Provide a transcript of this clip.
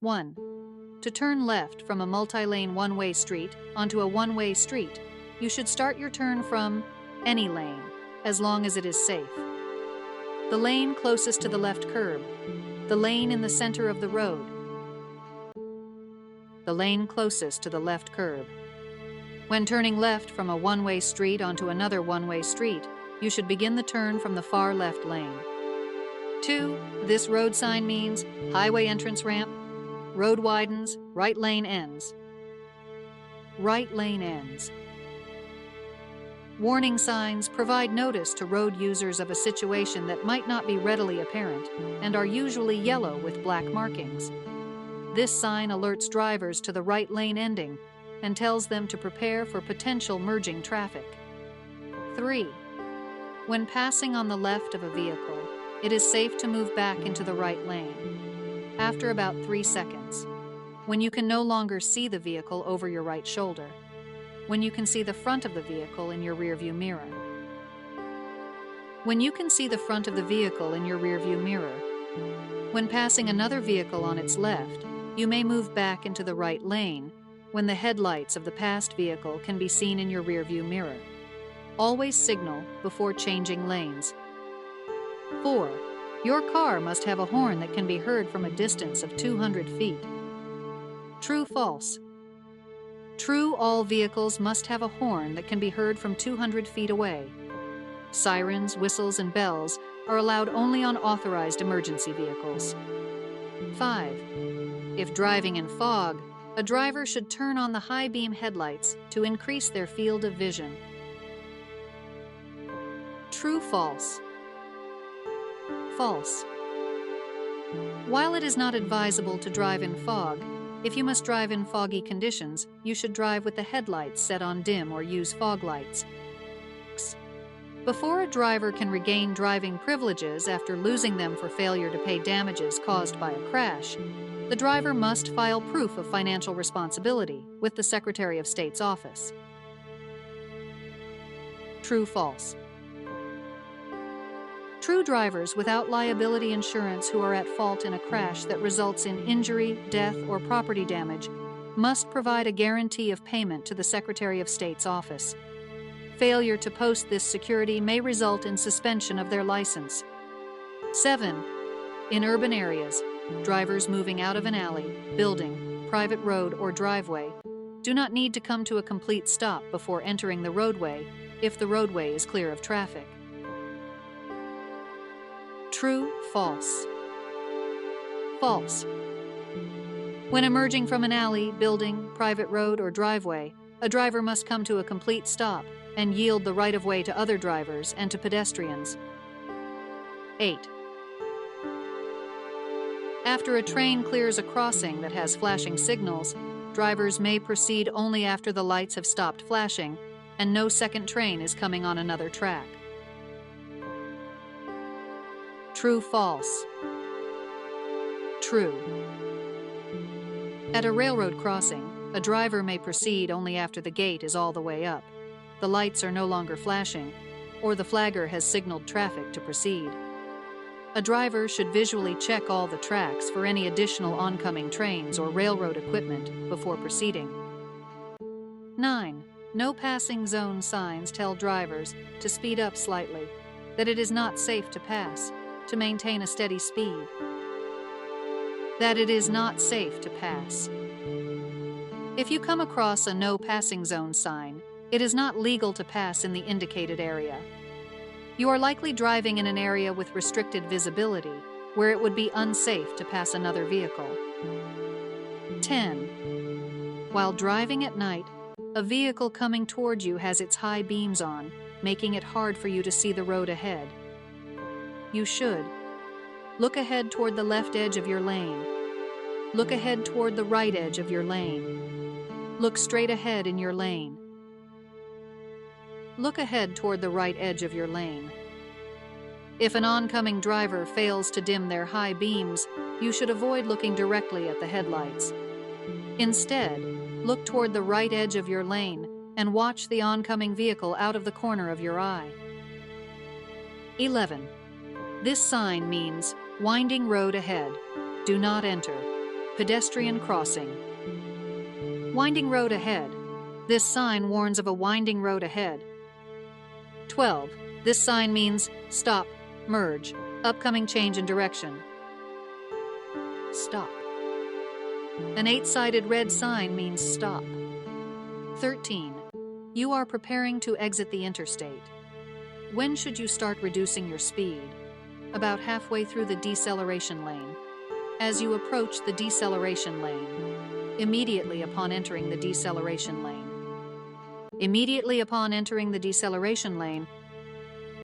1. To turn left from a multi-lane one-way street onto a one-way street, you should start your turn from any lane, as long as it is safe. The lane closest to the left curb, the lane in the center of the road, the lane closest to the left curb. When turning left from a one-way street onto another one-way street, you should begin the turn from the far left lane. 2. This road sign means highway entrance ramp, road widens, right lane ends. Right lane ends. Warning signs provide notice to road users of a situation that might not be readily apparent and are usually yellow with black markings. This sign alerts drivers to the right lane ending and tells them to prepare for potential merging traffic. 3. When passing on the left of a vehicle, it is safe to move back into the right lane. After about 3 seconds, when you can no longer see the vehicle over your right shoulder, when you can see the front of the vehicle in your rearview mirror. When you can see the front of the vehicle in your rearview mirror. When passing another vehicle on its left, you may move back into the right lane when the headlights of the passed vehicle can be seen in your rearview mirror. Always signal before changing lanes. 4. Your car must have a horn that can be heard from a distance of 200 feet. True, false? True, all vehicles must have a horn that can be heard from 200 feet away. Sirens, whistles, and bells are allowed only on authorized emergency vehicles. 5. If driving in fog, a driver should turn on the high beam headlights to increase their field of vision. True, false? False. While it is not advisable to drive in fog, if you must drive in foggy conditions, you should drive with the headlights set on dim or use fog lights. Before a driver can regain driving privileges after losing them for failure to pay damages caused by a crash, the driver must file proof of financial responsibility with the Secretary of State's office. True, false? True, drivers without liability insurance who are at fault in a crash that results in injury, death, or property damage must provide a guarantee of payment to the Secretary of State's office. Failure to post this security may result in suspension of their license. 7. In urban areas, drivers moving out of an alley, building, private road, or driveway do not need to come to a complete stop before entering the roadway if the roadway is clear of traffic. True, false? False. When emerging from an alley, building, private road, or driveway, a driver must come to a complete stop and yield the right-of-way to other drivers and to pedestrians. 8. After a train clears a crossing that has flashing signals, drivers may proceed only after the lights have stopped flashing and no second train is coming on another track. True, false? True. At a railroad crossing, a driver may proceed only after the gate is all the way up, the lights are no longer flashing, or the flagger has signaled traffic to proceed. A driver should visually check all the tracks for any additional oncoming trains or railroad equipment before proceeding. 9. No passing zone signs tell drivers to speed up slightly, that it is not safe to pass, to maintain a steady speed. That it is not safe to pass. If you come across a no passing zone sign, it is not legal to pass in the indicated area. You are likely driving in an area with restricted visibility, where it would be unsafe to pass another vehicle. 10. While driving at night, a vehicle coming toward you has its high beams on, making it hard for you to see the road ahead. You should look ahead toward the left edge of your lane. Look ahead toward the right edge of your lane. Look straight ahead in your lane. Look ahead toward the right edge of your lane. If an oncoming driver fails to dim their high beams, you should avoid looking directly at the headlights. Instead, look toward the right edge of your lane and watch the oncoming vehicle out of the corner of your eye. 11. This sign means winding road ahead. Do not enter. Pedestrian crossing. Winding road ahead. This sign warns of a winding road ahead. 12. This sign means stop, merge, upcoming change in direction. Stop. An 8-sided red sign means stop. 13. You are preparing to exit the interstate. When should you start reducing your speed? About halfway through the deceleration lane. As you approach the deceleration lane. Immediately upon entering the deceleration lane. Immediately upon entering the deceleration lane,